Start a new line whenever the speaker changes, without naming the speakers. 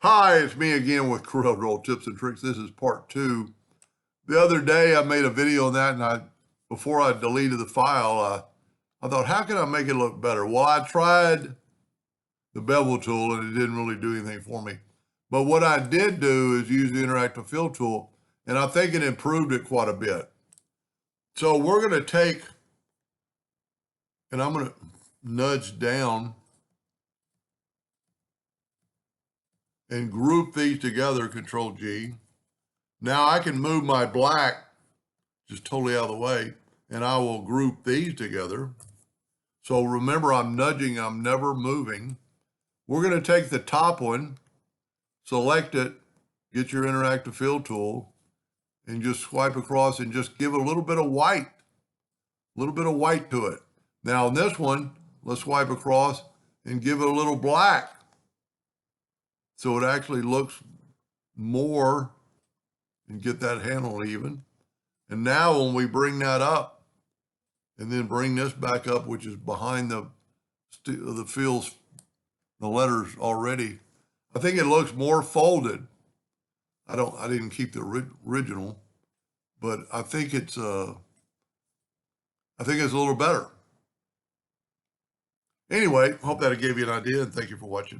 Hi, it's me again with Corel Tips and Tricks. This is part 2. The other day I made a video on that, and before I deleted the file, I thought, how can I make it look better? Well, I tried the bevel tool and it didn't really do anything for me. But what I did do is use the interactive fill tool, and I think it improved it quite a bit. So we're going to take, and I'm going to nudge down and group these together, Control G. Now I can move my black just totally out of the way, and I will group these together. So remember, I'm nudging, I'm never moving. We're going to take the top one, select it, get your interactive fill tool, and just swipe across and just give a little bit of white to it. Now on this one, let's swipe across and give it a little black, so it actually looks more, and get that handle even. And now when we bring that up and then bring this back up, which is behind the fills, the letters already, I think it looks more folded. I didn't keep the original, but I think it's a little better. Anyway, hope that gave you an idea, and thank you for watching.